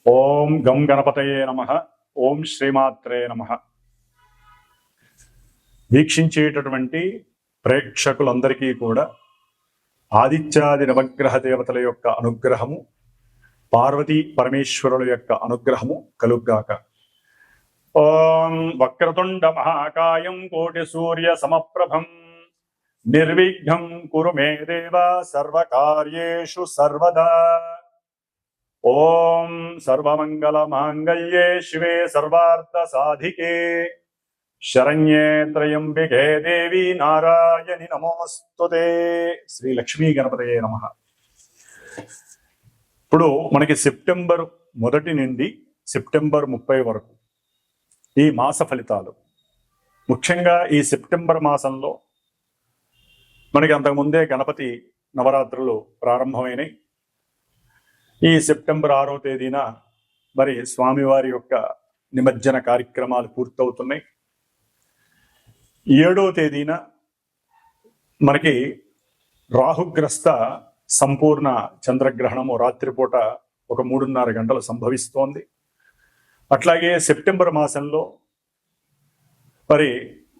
ఓం గం గణపతయే నమః. ఓం శ్రీమాత్రే నమః. వీక్షించేటటువంటి ప్రేక్షకులందరికీ కూడా ఆదిత్యాది నవగ్రహ దేవతల యొక్క అనుగ్రహము, పార్వతీ పరమేశ్వరుల యొక్క అనుగ్రహము కలుగ్గాక. ఓం వక్రతుండ మహాకాయం కోటి సూర్య సమప్రభం నిర్విఘ్నం కురు మే దేవ సర్వకార్యేషు సర్వదా. ఓం సర్వమంగళ మాంగళ్యే శివే సర్వార్థ సాధికే శరణ్యే త్రయంబికే దేవి నారాయణి నమోస్తుతే. శ్రీ లక్ష్మీ గణపతయే నమః. ఇప్పుడు మనకి సెప్టెంబర్ 1 నుండి సెప్టెంబర్ 30 వరకు ఈ మాస ఫలితాలు. ముఖ్యంగా ఈ సెప్టెంబర్ మాసంలో మనకి అంతకుముందే గణపతి నవరాత్రులు ప్రారంభమైనవి. ఈ సెప్టెంబర్ 6వ తేదీన మరి స్వామివారి యొక్క నిమజ్జన కార్యక్రమాలు పూర్తవుతున్నాయి. 7వ తేదీన మనకి రాహుగ్రస్త సంపూర్ణ చంద్రగ్రహణము రాత్రిపూట ఒక 3:30 గంటలు సంభవిస్తోంది. అట్లాగే సెప్టెంబర్ మాసంలో మరి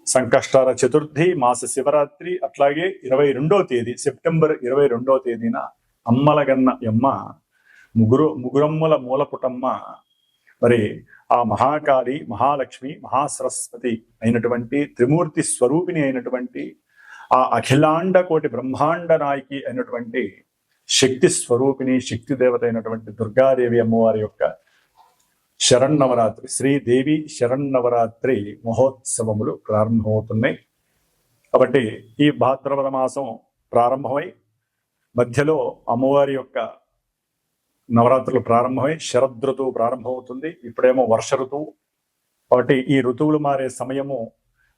సంకష్టార చతుర్థి, మాస శివరాత్రి, అట్లాగే 22వ తేదీ సెప్టెంబర్ 22వ తేదీన అమ్మలగన్న యమ్మ ముగురమ్మల మూలపుటమ్మ మరి ఆ మహాకాళి, మహాలక్ష్మి, మహాసరస్వతి అయినటువంటి త్రిమూర్తి స్వరూపిణి అయినటువంటి ఆ అఖిలాండ కోటి బ్రహ్మాండ నాయకి అయినటువంటి శక్తి స్వరూపిణి, శక్తి దేవత అయినటువంటి దుర్గాదేవి అమ్మవారి యొక్క శరన్నవరాత్రి, శ్రీదేవి శరన్నవరాత్రి మహోత్సవములు ప్రారంభమవుతున్నాయి. కాబట్టి ఈ భాద్రపద మాసం ప్రారంభమై మధ్యలో అమ్మవారి యొక్క నవరాత్రులు ప్రారంభమై శరదృతువు ప్రారంభమవుతుంది. ఇప్పుడేమో వర్ష ఋతువు. కాబట్టి ఈ ఋతువులు మారే సమయము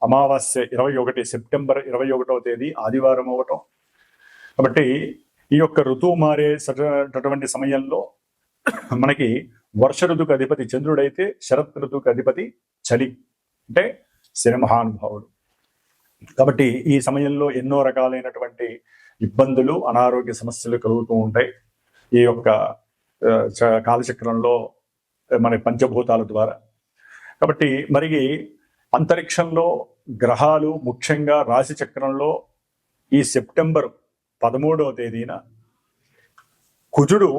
అమావాస్య 21 సెప్టెంబర్ 21వ తేదీ ఆదివారం అవటం. కాబట్టి ఈ యొక్క ఋతువు మారేటటువంటి సమయంలో మనకి వర్ష ఋతువుకి అధిపతి చంద్రుడైతే శరత్ ఋతువుకి అధిపతి చలి అంటే శని మహానుభావుడు. కాబట్టి ఈ సమయంలో ఎన్నో రకాలైనటువంటి ఇబ్బందులు, అనారోగ్య సమస్యలు కలుగుతూ ఉంటాయి ఈ యొక్క కాలచక్రంలో మన పంచభూతాల ద్వారా. కాబట్టి మరి అంతరిక్షంలో గ్రహాలు ముఖ్యంగా రాశి చక్రంలో ఈ సెప్టెంబర్ 13వ తేదీన కుజుడు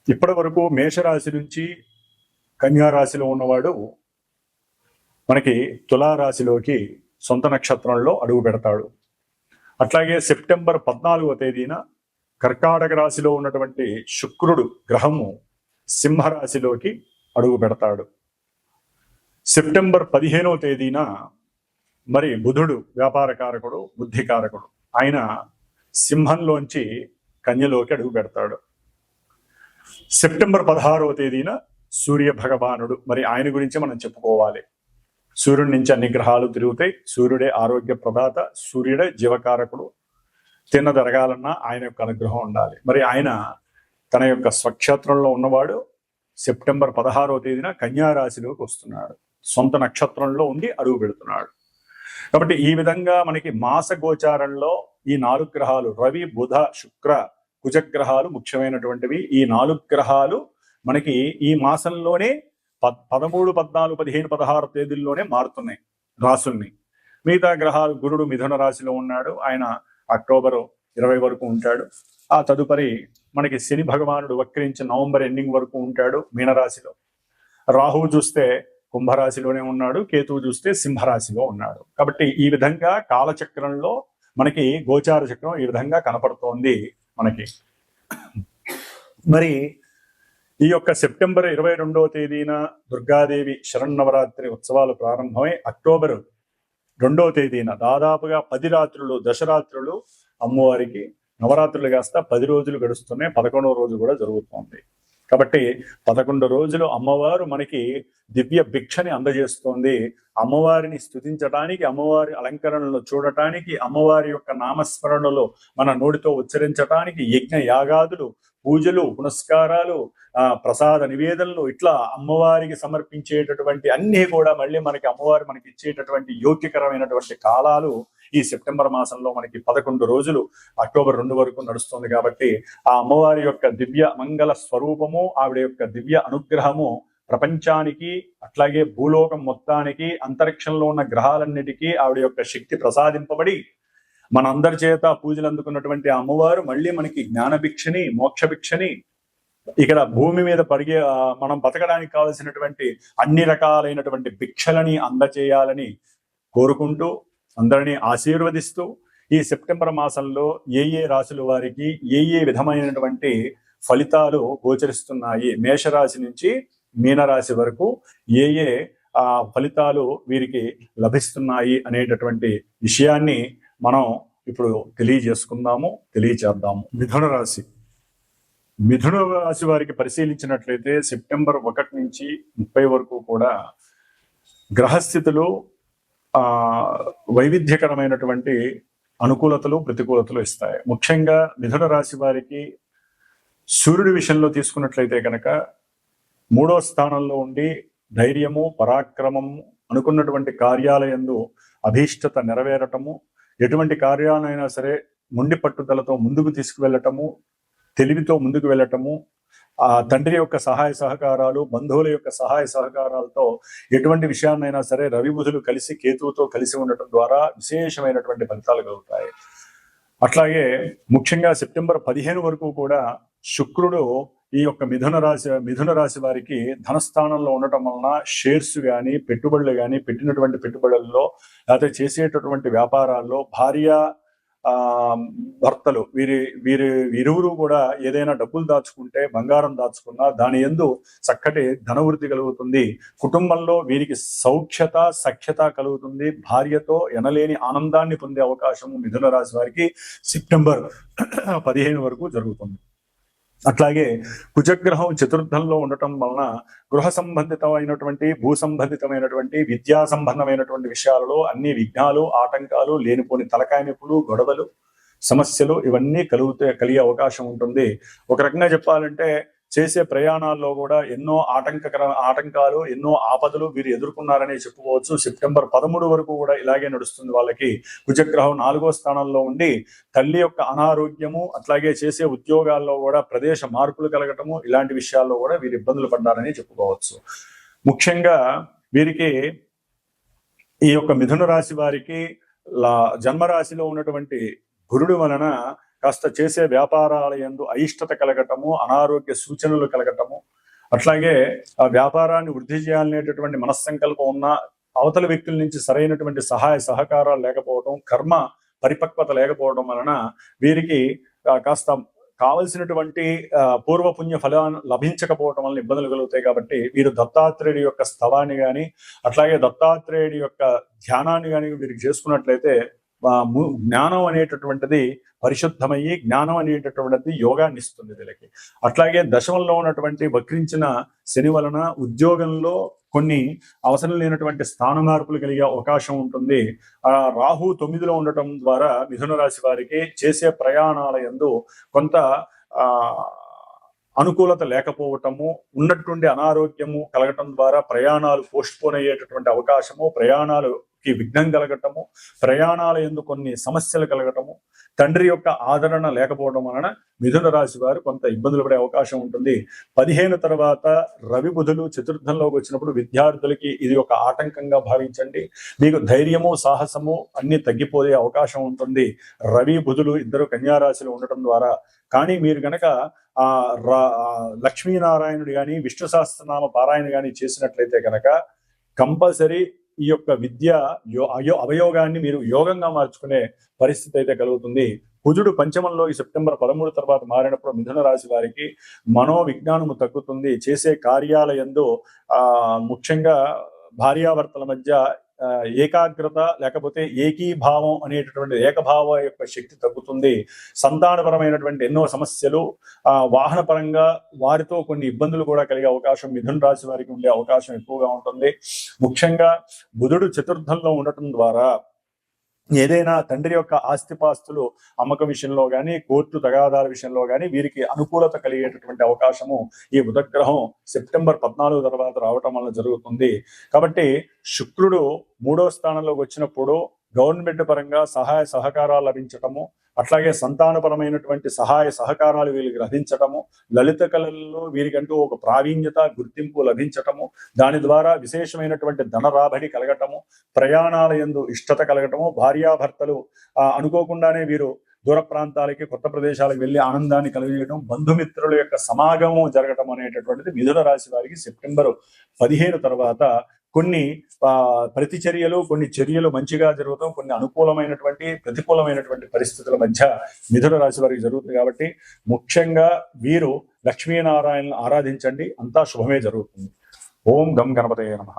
ఇప్పటి వరకు మేషరాశి నుంచి కన్యారాశిలో ఉన్నవాడు మనకి తులారాశిలోకి సొంత నక్షత్రంలో అడుగు పెడతాడు. అట్లాగే సెప్టెంబర్ 14వ తేదీన కర్కాటక రాశిలో ఉన్నటువంటి శుక్రుడు గ్రహము సింహరాశిలోకి అడుగు పెడతాడు. సెప్టెంబర్ 15వ తేదీన మరి బుధుడు వ్యాపారకారకుడు, బుద్ధికారకుడు, ఆయన సింహంలోంచి కన్యలోకి అడుగు పెడతాడు. సెప్టెంబర్ 16వ తేదీన సూర్య భగవానుడు, మరి ఆయన గురించి మనం చెప్పుకోవాలి. సూర్యుడి నుంచి అన్ని గ్రహాలు తిరుగుతాయి. సూర్యుడే ఆరోగ్య ప్రదాత, సూర్యుడే జీవకారకుడు. తిన్నదరగాలన్నా ఆయన యొక్క అనుగ్రహం ఉండాలి. మరి ఆయన తన యొక్క స్వక్షేత్రంలో ఉన్నవాడు సెప్టెంబర్ 16వ తేదీన కన్యారాశిలోకి వస్తున్నాడు. సొంత నక్షత్రంలో ఉండి అడుగు పెడుతున్నాడు. కాబట్టి ఈ విధంగా మనకి మాస గోచారంలో ఈ 4 గ్రహాలు రవి, బుధ, శుక్ర, కుజగ్రహాలు ముఖ్యమైనటువంటివి. ఈ 4 గ్రహాలు మనకి ఈ మాసంలోనే 13, 14, 15, 16 తేదీల్లోనే మారుతున్నాయి రాసుల్ని. మిగతా గ్రహాలు గురుడు మిథున రాశిలో ఉన్నాడు, ఆయన అక్టోబర్ 20 వరకు ఉంటాడు. ఆ తదుపరి మనకి శని భగవానుడు వక్రించి నవంబర్ ఎండింగ్ వరకు ఉంటాడు మీనరాశిలో. రాహువు చూస్తే కుంభరాశిలోనే ఉన్నాడు, కేతువు చూస్తే సింహరాశిలో ఉన్నాడు. కాబట్టి ఈ విధంగా కాలచక్రంలో మనకి గోచార చక్రం ఈ విధంగా కనపడుతోంది మనకి. మరి ఈ యొక్క సెప్టెంబర్ 22వ తేదీన దుర్గాదేవి శరన్నవరాత్రి ఉత్సవాలు ప్రారంభమై అక్టోబర్ 2వ తేదీన దాదాపుగా 10 రాత్రులు, దశరాత్రులు అమ్మవారికి నవరాత్రులు కాస్త 10 రోజులు గడుస్తున్నాయి. 11వ రోజు కూడా జరుగుతోంది. కాబట్టి 11 రోజులు అమ్మవారు మనకి దివ్య భిక్షని అందజేస్తోంది. అమ్మవారిని స్తుతించడానికి, అమ్మవారి అలంకరణలు చూడటానికి, అమ్మవారి యొక్క నామస్మరణలో మన నోటితో ఉచ్చరించడానికి యజ్ఞ యాగాదులు, పూజలు, పునస్కారాలు, ప్రసాద నివేదనలు, ఇట్లా అమ్మవారికి సమర్పించేటటువంటి అన్నీ కూడా మళ్ళీ మనకి అమ్మవారు మనకి ఇచ్చేటటువంటి యోగ్యకరమైనటువంటి కాలాలు ఈ సెప్టెంబర్ మాసంలో మనకి 11 రోజులు అక్టోబర్ 2 వరకు నడుస్తుంది. కాబట్టి ఆ అమ్మవారి యొక్క దివ్య మంగళ స్వరూపము, ఆవిడ యొక్క దివ్య అనుగ్రహము ప్రపంచానికి, అట్లాగే భూలోకం మొత్తానికి, అంతరిక్షంలో ఉన్న గ్రహాలన్నిటికీ ఆవిడ యొక్క శక్తి ప్రసాదింపబడి మనందరి చేత పూజలు అందుకున్నటువంటి అమ్మవారు మళ్ళీ మనకి జ్ఞానభిక్షని, మోక్షభిక్షని, ఇక్కడ భూమి మీద మనం బతకడానికి కావలసినటువంటి అన్ని రకాలైనటువంటి భిక్షలని అందచేయాలని కోరుకుంటూ, అందరినీ ఆశీర్వదిస్తూ, ఈ సెప్టెంబర్ మాసంలో ఏ రాశుల వారికి ఏ విధమైనటువంటి ఫలితాలు గోచరిస్తున్నాయి, మేషరాశి నుంచి మీనరాశి వరకు ఏ ఫలితాలు వీరికి లభిస్తున్నాయి అనేటటువంటి విషయాన్ని మనం ఇప్పుడు తెలియచేద్దాము. మిథున రాశి వారికి పరిశీలించినట్లయితే సెప్టెంబర్ 1 నుంచి 30 వరకు కూడా గ్రహస్థితులు వైవిధ్యకరమైనటువంటి అనుకూలతలు, ప్రతికూలతలు ఇస్తాయి. ముఖ్యంగా మిథున రాశి వారికి సూర్యుడి విషయంలో తీసుకున్నట్లయితే కనుక 3వ స్థానంలో ఉండి ధైర్యము, పరాక్రమము, అనుకున్నటువంటి కార్యాలయందు అభీష్టత నెరవేరటము, ఎటువంటి కార్యాలైనా సరే మొండి పట్టుదలతో ముందుకు తీసుకువెళ్ళటము, తెలివితో ముందుకు వెళ్ళటము, ఆ తండ్రి యొక్క సహాయ సహకారాలు, బంధువుల యొక్క సహాయ సహకారాలతో ఎటువంటి విషయాన్నైనా సరే రవి బుధులు కలిసి కేతువుతో కలిసి ఉండటం ద్వారా విశేషమైనటువంటి ఫలితాలు కలుగుతాయి. అట్లాగే ముఖ్యంగా సెప్టెంబర్ 15 వరకు కూడా శుక్రుడు ఈ యొక్క మిథున రాశి వారికి ధనస్థానంలో ఉండటం వలన షేర్స్ కానీ, పెట్టుబడులు కానీ, పెట్టినటువంటి పెట్టుబడుల్లో లేకపోతే చేసేటటువంటి వ్యాపారాల్లో భార్య భర్తలు వీరి ఇరువురు కూడా ఏదైనా డబ్బులు దాచుకుంటే, బంగారం దాచుకున్నా దాని యందు చక్కటి ధనవృద్ధి కలుగుతుంది. కుటుంబంలో వీరికి సఖ్యత కలుగుతుంది. భార్యతో ఎనలేని ఆనందాన్ని పొందే అవకాశము మిథున రాశి వారికి సెప్టెంబర్ 15 వరకు జరుగుతుంది. అట్లాగే కుజగ్రహం చతుర్థంలో ఉండటం వలన గృహ సంబంధితమైనటువంటి, భూ సంబంధితమైనటువంటి, విద్యా సంబంధమైనటువంటి విషయాలలో అన్ని విఘ్నాలు, ఆటంకాలు, లేనిపోని తలకాయ నొప్పులు, గొడవలు, సమస్యలు ఇవన్నీ కలిగే అవకాశం ఉంటుంది. ఒక రకంగా చెప్పాలంటే చేసే ప్రయాణాల్లో కూడా ఎన్నో ఆటంకాలు, ఎన్నో ఆపదలు వీరు ఎదుర్కొన్నారని చెప్పుకోవచ్చు. సెప్టెంబర్ 13 వరకు కూడా ఇలాగే నడుస్తుంది వాళ్ళకి. కుజగ్రహం 4వ స్థానంలో ఉండి తల్లి యొక్క అనారోగ్యము, అట్లాగే చేసే ఉద్యోగాల్లో కూడా ప్రదేశ మార్పులు కలగటము, ఇలాంటి విషయాల్లో కూడా వీరు ఇబ్బందులు పడ్డారని చెప్పుకోవచ్చు. ముఖ్యంగా వీరికి ఈ యొక్క మిథున రాశి వారికి జన్మరాశిలో ఉన్నటువంటి గురుడు వలన కాస్త చేసే వ్యాపారాల యందు అయిష్టత కలగటము, అనారోగ్య సూచనలు కలగటము, అట్లాగే ఆ వ్యాపారాన్ని వృద్ధి చేయాలనేటటువంటి మనస్సంకల్పం ఉన్న అవతల వ్యక్తుల నుంచి సరైనటువంటి సహాయ సహకారాలు లేకపోవడం, కర్మ పరిపక్వత లేకపోవడం వలన వీరికి కాస్త కావలసినటువంటి పూర్వపుణ్య ఫలాన్ని లభించకపోవడం వల్ల ఇబ్బందులు కలుగుతాయి. కాబట్టి వీరు దత్తాత్రేయుడి యొక్క స్థవాన్ని కానీ, అట్లాగే దత్తాత్రేయుడి యొక్క ధ్యానాన్ని కానీ వీరికి చేసుకున్నట్లయితే జ్ఞానం అనేటటువంటిది పరిశుద్ధమయ్యి, జ్ఞానం అనేటటువంటిది యోగాన్ని ఇస్తుంది వీళ్ళకి. అట్లాగే దశమంలో ఉన్నటువంటి వక్రించిన శని వలన ఉద్యోగంలో కొన్ని అవసరం లేనటువంటి స్థాన మార్పులు కలిగే అవకాశం ఉంటుంది. రాహు 9లో ఉండటం ద్వారా మిథున రాశి వారికి చేసే ప్రయాణాల యందు కొంత అనుకూలత లేకపోవటము, ఉన్నటువంటి అనారోగ్యము కలగటం ద్వారా ప్రయాణాలు పోస్ట్పోన్ అయ్యేటటువంటి అవకాశము, ప్రయాణాలకి విఘ్నం కలగటము, ప్రయాణాల యందు కొన్ని సమస్యలు కలగటము, తండ్రి యొక్క ఆదరణ లేకపోవడం వలన మిథున రాశి వారు కొంత ఇబ్బందులు పడే అవకాశం ఉంటుంది. 15 తర్వాత రవి బుధులు చతుర్థంలోకి వచ్చినప్పుడు విద్యార్థులకి ఇది ఒక ఆటంకంగా భావించండి. మీకు ధైర్యము, సాహసము అన్ని తగ్గిపోయే అవకాశం ఉంటుంది రవి బుధులు ఇద్దరు కన్యారాశిలో ఉండటం ద్వారా. కానీ మీరు గనక లక్ష్మీనారాయణుడు కానీ, విష్ణు సహస్రనామ పారాయణ కానీ చేసినట్లయితే కనుక కంపల్సరీ ఈ యొక్క విద్య అవయోగాన్ని మీరు యోగంగా మార్చుకునే పరిస్థితి అయితే కలుగుతుంది. కుజుడు పంచమంలో ఈ సెప్టెంబర్ 13 తర్వాత మారినప్పుడు మిథున రాశి వారికి మనోవిజ్ఞానము తగ్గుతుంది. చేసే కార్యాలయందు ముఖ్యంగా భార్యాభర్తల మధ్య ఏకాగ్రత లేకపోతే ఏకీభావం అనేటటువంటి ఏకభావ యొక్క శక్తి తగ్గుతుంది. సంతానపరమైనటువంటి ఎన్నో సమస్యలు, వాహన పరంగా వారితో కొన్ని ఇబ్బందులు కూడా కలిగే అవకాశం మిథున రాశి వారికి ఉండే అవకాశం ఎక్కువగా ఉంటుంది. ముఖ్యంగా బుధుడు చతుర్థంలో ఉండటం ద్వారా ఏదైనా తండ్రి యొక్క ఆస్తిపాస్తులు అమ్మకం విషయంలో కానీ, కోర్టు తగాదాల విషయంలో కానీ వీరికి అనుకూలత కలిగేటటువంటి అవకాశము ఈ బుధగ్రహం సెప్టెంబర్ 14 తర్వాత రావటం వల్ల జరుగుతుంది. కాబట్టి శుక్రుడు 3వ స్థానంలోకి వచ్చినప్పుడు గవర్నమెంట్ పరంగా సహాయ సహకారాలు లభించటము, అట్లాగే సంతానపరమైనటువంటి సహాయ సహకారాలు వీళ్ళకి లభించటము, లలిత కళల్లో వీరికంటూ ఒక ప్రావీణ్యత గుర్తింపు లభించటము, దాని ద్వారా విశేషమైనటువంటి ధన రాబడి కలగటము, ప్రయాణాల యందు ఇష్టత కలగటము, భార్యాభర్తలు అనుకోకుండానే వీరు దూర ప్రాంతాలకి కొత్త ప్రదేశాలకు వెళ్ళి ఆనందాన్ని కలిగించడం, బంధుమిత్రుల యొక్క సమాగమం జరగటం అనేటటువంటిది మిథున రాశి వారికి సెప్టెంబర్ 15 తర్వాత కొన్ని ప్రతిచర్యలు, కొన్ని చర్యలు మంచిగా జరుగుతాం, కొన్ని అనుకూలమైనటువంటి ప్రతికూలమైనటువంటి పరిస్థితుల మధ్య మిథున రాశి వారికి జరుగుతుంది. కాబట్టి ముఖ్యంగా వీరు లక్ష్మీనారాయణను ఆరాధించండి, అంతా శుభమే జరుగుతుంది. ఓం గం గణపతయే నమః.